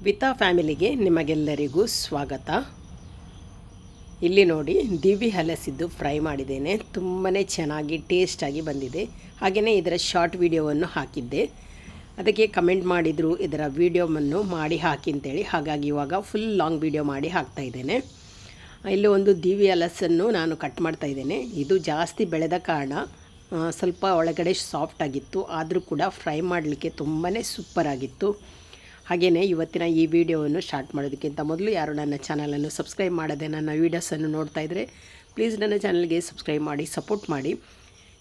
ವಿತಾ ಫ್ಯಾಮಿಲಿಗೆ ನಿಮಗೆಲ್ಲರಿಗೂ ಸ್ವಾಗತ. ಇಲ್ಲಿ ನೋಡಿ ದಿವಿ ಹಲಸಿದ್ದು ಫ್ರೈ ಮಾಡಿದ್ದೇನೆ. ತುಂಬಾ ಚೆನ್ನಾಗಿ ಟೇಸ್ಟಾಗಿ ಬಂದಿದೆ. ಹಾಗೆಯೇ ಇದರ ಶಾರ್ಟ್ ವಿಡಿಯೋವನ್ನು ಹಾಕಿದ್ದೆ. ಅದಕ್ಕೆ ಕಮೆಂಟ್ ಮಾಡಿದರು ಇದರ ವಿಡಿಯೋವನ್ನು ಮಾಡಿ ಹಾಕಿ ಅಂತೇಳಿ. ಹಾಗಾಗಿ ಇವಾಗ ಫುಲ್ ಲಾಂಗ್ ವಿಡಿಯೋ ಮಾಡಿ ಹಾಕ್ತಾಯಿದ್ದೇನೆ. ಇಲ್ಲಿ ಒಂದು ದಿವಿ ಹಲಸನ್ನು ನಾನು ಕಟ್ ಮಾಡ್ತಾಯಿದ್ದೇನೆ. ಇದು ಜಾಸ್ತಿ ಬೆಳೆದ ಕಾರಣ ಸ್ವಲ್ಪ ಒಳಗಡೆ ಸಾಫ್ಟ್ ಆಗಿತ್ತು. ಆದರೂ ಕೂಡ ಫ್ರೈ ಮಾಡಲಿಕ್ಕೆ ತುಂಬಾ ಸೂಪರಾಗಿತ್ತು. ಹಾಗೆಯೇ ಇವತ್ತಿನ ಈ ವಿಡಿಯೋವನ್ನು ಸ್ಟಾರ್ಟ್ ಮಾಡೋದಕ್ಕಿಂತ ಮೊದಲು ಯಾರು ನನ್ನ ಚಾನಲನ್ನು ಸಬ್ಸ್ಕ್ರೈಬ್ ಮಾಡದೆ ನನ್ನ ವೀಡಿಯೋಸನ್ನು ನೋಡ್ತಾ ಇದ್ದರೆ ಪ್ಲೀಸ್ ನನ್ನ ಚಾನಲ್ಗೆ ಸಬ್ಸ್ಕ್ರೈಬ್ ಮಾಡಿ ಸಪೋರ್ಟ್ ಮಾಡಿ.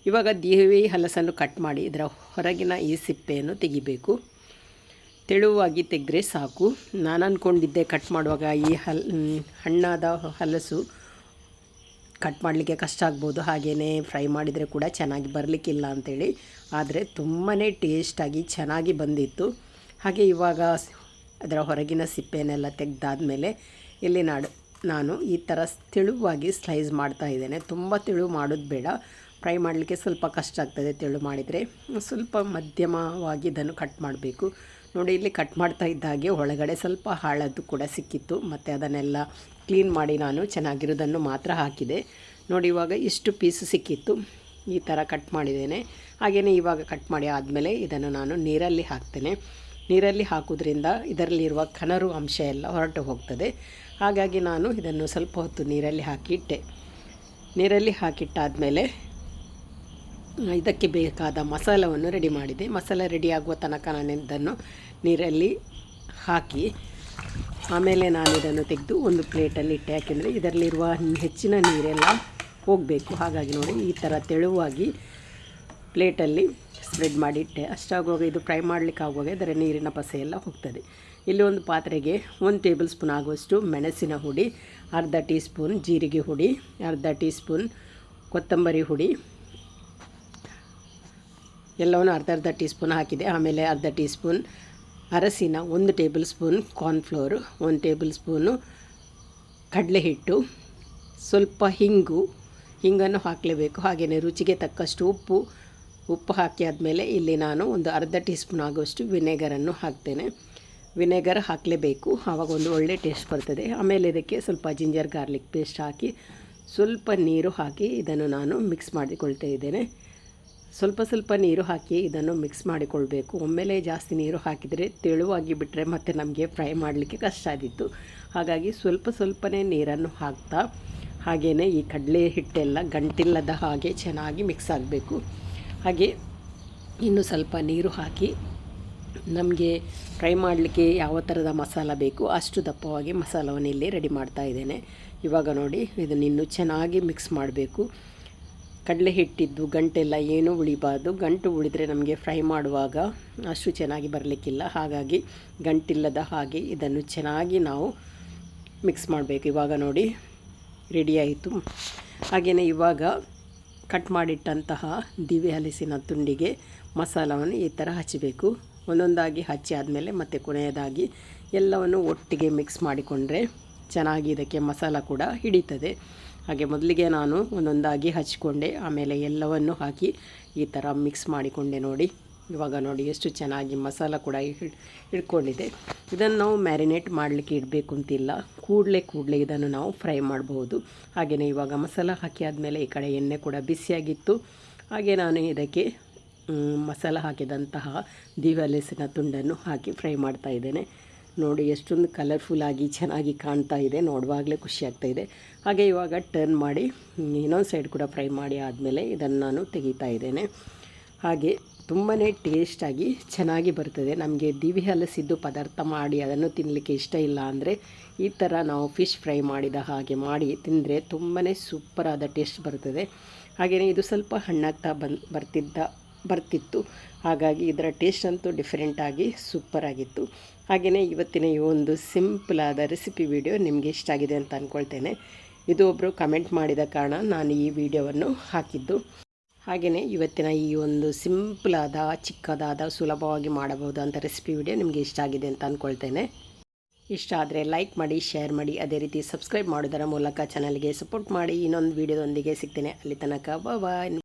ಇವಾಗ ದಿವಿ ಹಲಸನ್ನು ಕಟ್ ಮಾಡಿ ಇದರ ಹೊರಗಿನ ಈ ಸಿಪ್ಪೆಯನ್ನು ತೆಗಿಬೇಕು. ತೆಳುವಾಗಿ ತೆಗೆದ್ರೆ ಸಾಕು. ನಾನು ಅಂದ್ಕೊಂಡಿದ್ದೆ ಕಟ್ ಮಾಡುವಾಗ ಈ ಹಣ್ಣಾದ ಹಲಸು ಕಟ್ ಮಾಡಲಿಕ್ಕೆ ಕಷ್ಟ ಆಗ್ಬೋದು, ಹಾಗೆಯೇ ಫ್ರೈ ಮಾಡಿದರೆ ಕೂಡ ಚೆನ್ನಾಗಿ ಬರಲಿಕ್ಕಿಲ್ಲ ಅಂಥೇಳಿ. ಆದರೆ ತುಂಬಾ ಟೇಸ್ಟಾಗಿ ಚೆನ್ನಾಗಿ ಬಂದಿತ್ತು. ಹಾಗೆ ಇವಾಗ ಅದರ ಹೊರಗಿನ ಸಿಪ್ಪೆಯನ್ನೆಲ್ಲ ತೆಗೆದಾದ್ಮೇಲೆ ಇಲ್ಲಿ ನಾನು ಈ ಥರ ತೆಳುವಾಗಿ ಸ್ಲೈಸ್ ಮಾಡ್ತಾ ಇದ್ದೇನೆ. ತುಂಬ ತೆಳು ಮಾಡೋದು ಬೇಡ, ಫ್ರೈ ಮಾಡಲಿಕ್ಕೆ ಸ್ವಲ್ಪ ಕಷ್ಟ ಆಗ್ತದೆ. ತೆಳು ಮಾಡಿದರೆ ಸ್ವಲ್ಪ ಮಧ್ಯಮವಾಗಿ ಇದನ್ನು ಕಟ್ ಮಾಡಬೇಕು. ನೋಡಿ, ಇಲ್ಲಿ ಕಟ್ ಮಾಡ್ತಾ ಇದ್ದ ಹಾಗೆ ಒಳಗಡೆ ಸ್ವಲ್ಪ ಹಾಳದ್ದು ಕೂಡ ಸಿಕ್ಕಿತ್ತು. ಮತ್ತು ಅದನ್ನೆಲ್ಲ ಕ್ಲೀನ್ ಮಾಡಿ ನಾನು ಚೆನ್ನಾಗಿರೋದನ್ನು ಮಾತ್ರ ಹಾಕಿದೆ. ನೋಡಿ, ಇವಾಗ ಇಷ್ಟು ಪೀಸ್ ಸಿಕ್ಕಿತ್ತು. ಈ ಥರ ಕಟ್ ಮಾಡಿದ್ದೇನೆ. ಹಾಗೆಯೇ ಇವಾಗ ಕಟ್ ಮಾಡಿ ಆದಮೇಲೆ ಇದನ್ನು ನಾನು ನೀರಲ್ಲಿ ಹಾಕ್ತೇನೆ. ನೀರಲ್ಲಿ ಹಾಕೋದ್ರಿಂದ ಇದರಲ್ಲಿರುವ ಕನರು ಅಂಶ ಎಲ್ಲ ಹೊರಟು ಹೋಗ್ತದೆ. ಹಾಗಾಗಿ ನಾನು ಇದನ್ನು ಸ್ವಲ್ಪ ಹೊತ್ತು ನೀರಲ್ಲಿ ಹಾಕಿಟ್ಟೆ. ನೀರಲ್ಲಿ ಹಾಕಿಟ್ಟಾದಮೇಲೆ ಇದಕ್ಕೆ ಬೇಕಾದ ಮಸಾಲವನ್ನು ರೆಡಿ ಮಾಡಿದೆ. ಮಸಾಲೆ ರೆಡಿ ಆಗುವ ತನಕ ನಾನು ಇದನ್ನು ನೀರಲ್ಲಿ ಹಾಕಿ ಆಮೇಲೆ ನಾನು ಇದನ್ನು ತೆಗೆದು ಒಂದು ಪ್ಲೇಟಲ್ಲಿ ಇಟ್ಟೆ. ಯಾಕೆಂದರೆ ಇದರಲ್ಲಿರುವ ಹೆಚ್ಚಿನ ನೀರೆಲ್ಲ ಹೋಗಬೇಕು. ಹಾಗಾಗಿ ನೋಡಿ ಈ ಥರ ತೆಳುವಾಗಿ ಪ್ಲೇಟಲ್ಲಿ ಸ್ಪ್ರೆಡ್ ಮಾಡಿಟ್ಟೆ. ಅಷ್ಟಾಗುವಾಗ ಇದು ಫ್ರೈ ಮಾಡಲಿಕ್ಕೆ ಆಗುವಾಗ ಇದರ ನೀರಿನ ಪಸೆ ಎಲ್ಲ ಹೋಗ್ತದೆ. ಇಲ್ಲಿ ಒಂದು ಪಾತ್ರೆಗೆ 1 ಟೇಬಲ್ ಸ್ಪೂನ್ ಆಗುವಷ್ಟು ಮೆಣಸಿನ ಹುಡಿ, ಅರ್ಧ ಟೀ ಸ್ಪೂನ್ ಜೀರಿಗೆ ಹುಡಿ, ಅರ್ಧ ಟೀ ಸ್ಪೂನ್ ಕೊತ್ತಂಬರಿ ಹುಡಿ ಎಲ್ಲವನ್ನು ಅರ್ಧ ಟೀ ಸ್ಪೂನ್ ಹಾಕಿದೆ. ಆಮೇಲೆ ಅರ್ಧ ಟೀ ಸ್ಪೂನ್ ಅರಸಿನ, 1 table spoon cornflour, 1 table spoon ಕಡಲೆ ಹಿಟ್ಟು, ಸ್ವಲ್ಪ ಹಿಂಗನ್ನು ಹಾಕಲೇಬೇಕು. ಹಾಗೆಯೇ ರುಚಿಗೆ ತಕ್ಕಷ್ಟು ಉಪ್ಪು ಹಾಕಿ ಆದಮೇಲೆ ಇಲ್ಲಿ ನಾನು ಒಂದು ಅರ್ಧ ಟೀ ಸ್ಪೂನ್ ಆಗುವಷ್ಟು ವಿನೆಗರನ್ನು ಹಾಕ್ತೇನೆ. ವಿನೆಗರ್ ಹಾಕಲೇಬೇಕು, ಆವಾಗ ಒಂದು ಒಳ್ಳೆ ಟೇಸ್ಟ್ ಬರ್ತದೆ. ಆಮೇಲೆ ಇದಕ್ಕೆ ಸ್ವಲ್ಪ ಜಿಂಜರ್ ಗಾರ್ಲಿಕ್ ಪೇಸ್ಟ್ ಹಾಕಿ ಸ್ವಲ್ಪ ನೀರು ಹಾಕಿ ಇದನ್ನು ನಾನು ಮಿಕ್ಸ್ ಮಾಡಿಕೊಳ್ತಾ ಇದ್ದೇನೆ. ಸ್ವಲ್ಪ ನೀರು ಹಾಕಿ ಇದನ್ನು ಮಿಕ್ಸ್ ಮಾಡಿಕೊಳ್ಬೇಕು. ಒಮ್ಮೆಲೇ ಜಾಸ್ತಿ ನೀರು ಹಾಕಿದರೆ ತೆಳುವಾಗಿ ಬಿಟ್ಟರೆ ಮತ್ತು ನಮಗೆ ಫ್ರೈ ಮಾಡಲಿಕ್ಕೆ ಕಷ್ಟ ಆದಿತ್ತು. ಹಾಗಾಗಿ ಸ್ವಲ್ಪನೇ ನೀರನ್ನು ಹಾಕ್ತಾ ಹಾಗೆಯೇ ಈ ಕಡಲೆ ಹಿಟ್ಟೆಲ್ಲ ಗಂಟಿಲ್ಲದ ಹಾಗೆ ಚೆನ್ನಾಗಿ ಮಿಕ್ಸ್ ಆಗಬೇಕು. ಹಾಗೆ ಇನ್ನು ಸ್ವಲ್ಪ ನೀರು ಹಾಕಿ ನಮಗೆ ಫ್ರೈ ಮಾಡಲಿಕ್ಕೆ ಯಾವ ಥರದ ಮಸಾಲ ಬೇಕು ಅಷ್ಟು ದಪ್ಪವಾಗಿ ಮಸಾಲವನ್ನು ಇಲ್ಲಿ ರೆಡಿ ಮಾಡ್ತಾ ಇದ್ದೇನೆ. ಇವಾಗ ನೋಡಿ, ಇದನ್ನು ಇನ್ನೂ ಚೆನ್ನಾಗಿ ಮಿಕ್ಸ್ ಮಾಡಬೇಕು. ಕಡಲೆ ಹಿಟ್ಟಿದ್ದು ಗಂಟೆಲ್ಲ ಏನೂ ಉಳಿಬಾರ್ದು. ಗಂಟು ಉಳಿದರೆ ನಮಗೆ ಫ್ರೈ ಮಾಡುವಾಗ ಅಷ್ಟು ಚೆನ್ನಾಗಿ ಬರಲಿಕ್ಕಿಲ್ಲ. ಹಾಗಾಗಿ ಗಂಟಿಲ್ಲದ ಹಾಗೆ ಇದನ್ನು ಚೆನ್ನಾಗಿ ನಾವು ಮಿಕ್ಸ್ ಮಾಡಬೇಕು. ಇವಾಗ ನೋಡಿ ರೆಡಿ ಆಯಿತು. ಹಾಗೆಯೇ ಇವಾಗ ಕಟ್ ಮಾಡಿಟ್ಟಂತಹ ದಿವಿ ಹಲಸಿನ ತುಂಡಿಗೆ ಮಸಾಲವನ್ನು ಈ ಥರ ಹಚ್ಚಬೇಕು. ಒಂದೊಂದಾಗಿ ಹಚ್ಚಿ ಆದಮೇಲೆ ಮತ್ತು ಕೊನೆಯದಾಗಿ ಎಲ್ಲವನ್ನು ಒಟ್ಟಿಗೆ ಮಿಕ್ಸ್ ಮಾಡಿಕೊಂಡ್ರೆ ಚೆನ್ನಾಗಿ ಇದಕ್ಕೆ ಮಸಾಲ ಕೂಡ ಹಿಡಿತದೆ. ಹಾಗೆ ಮೊದಲಿಗೆ ನಾನು ಒಂದೊಂದಾಗಿ ಹಚ್ಚಿಕೊಂಡೆ, ಆಮೇಲೆ ಎಲ್ಲವನ್ನು ಹಾಕಿ ಈ ಥರ ಮಿಕ್ಸ್ ಮಾಡಿಕೊಂಡೆ. ನೋಡಿ, ಇವಾಗ ನೋಡಿ ಎಷ್ಟು ಚೆನ್ನಾಗಿ ಮಸಾಲ ಕೂಡ ಹಿಡ್ಕೊಂಡಿದೆ. ಇದನ್ನು ನಾವು ಮ್ಯಾರಿನೇಟ್ ಮಾಡಲಿಕ್ಕೆ ಇಡಬೇಕು ಅಂತಿಲ್ಲ, ಕೂಡಲೇ ಇದನ್ನು ನಾವು ಫ್ರೈ ಮಾಡಬಹುದು. ಹಾಗೆಯೇ ಇವಾಗ ಮಸಾಲ ಹಾಕಿ ಆದಮೇಲೆ ಈ ಕಡೆ ಎಣ್ಣೆ ಕೂಡ ಬಿಸಿಯಾಗಿತ್ತು. ಹಾಗೆ ನಾನು ಇದಕ್ಕೆ ಮಸಾಲ ಹಾಕಿದಂತಹ ದಿವಿ ಹಲಸಿನ ತುಂಡನ್ನು ಹಾಕಿ ಫ್ರೈ ಮಾಡ್ತಾ ಇದ್ದೇನೆ. ನೋಡಿ ಎಷ್ಟೊಂದು ಕಲರ್ಫುಲ್ಲಾಗಿ ಚೆನ್ನಾಗಿ ಕಾಣ್ತಾ ಇದೆ, ನೋಡುವಾಗಲೇ ಖುಷಿ ಆಗ್ತಾಯಿದೆ. ಹಾಗೆ ಇವಾಗ ಟರ್ನ್ ಮಾಡಿ ಇನ್ನೊಂದು ಸೈಡ್ ಕೂಡ ಫ್ರೈ ಮಾಡಿ ಆದಮೇಲೆ ಇದನ್ನು ನಾನು ತೆಗಿತಾ ಇದ್ದೇನೆ. ಹಾಗೆ ತುಂಬಾ ಟೇಸ್ಟಾಗಿ ಚೆನ್ನಾಗಿ ಬರ್ತದೆ. ನಮಗೆ ದಿವಿ ಹಲಸಿದ್ದು ಪದಾರ್ಥ ಮಾಡಿ ಅದನ್ನು ತಿನ್ನಲಿಕ್ಕೆ ಇಷ್ಟ ಇಲ್ಲ ಅಂದರೆ ಈ ಥರ ನಾವು ಫಿಶ್ ಫ್ರೈ ಮಾಡಿದ ಹಾಗೆ ಮಾಡಿ ತಿಂದರೆ ತುಂಬಾ ಸೂಪರಾದ ಟೇಸ್ಟ್ ಬರ್ತದೆ. ಹಾಗೆಯೇ ಇದು ಸ್ವಲ್ಪ ಹಣ್ಣಾಗ್ತಾ ಬರ್ತಿತ್ತು. ಹಾಗಾಗಿ ಇದರ ಟೇಸ್ಟ್ ಅಂತೂ ಡಿಫ್ರೆಂಟಾಗಿ ಸೂಪರಾಗಿತ್ತು. ಹಾಗೆಯೇ ಇವತ್ತಿನ ಈ ಒಂದು ಸಿಂಪಲಾದ ರೆಸಿಪಿ ವಿಡಿಯೋ ನಿಮಗೆ ಇಷ್ಟ ಆಗಿದೆ ಅಂತ ಅಂದ್ಕೊಳ್ತೇನೆ. ಇದು ಒಬ್ಬರು ಕಮೆಂಟ್ ಮಾಡಿದ ಕಾರಣ ನಾನು ಈ ವಿಡಿಯೋವನ್ನು ಹಾಕಿದ್ದು. ಹಾಗೆಯೇ ಇವತ್ತಿನ ಈ ಒಂದು ಸಿಂಪಲಾದ ಚಿಕ್ಕದಾದ ಸುಲಭವಾಗಿ ಮಾಡಬಹುದಾದಂಥ ರೆಸಿಪಿ ವಿಡಿಯೋ ನಿಮಗೆ ಇಷ್ಟ ಆಗಿದೆ ಅಂತ ಅಂದ್ಕೊಳ್ತೇನೆ. ಇಷ್ಟ ಆದರೆ ಲೈಕ್ ಮಾಡಿ, ಶೇರ್ ಮಾಡಿ, ಅದೇ ರೀತಿ ಸಬ್ಸ್ಕ್ರೈಬ್ ಮಾಡೋದರ ಮೂಲಕ ಚಾನಲ್ಗೆ ಸಪೋರ್ಟ್ ಮಾಡಿ. ಇನ್ನೊಂದು ವಿಡಿಯೋದೊಂದಿಗೆ ಸಿಗ್ತೇನೆ. ಅಲ್ಲಿ ತನಕ ಬಾಯ್.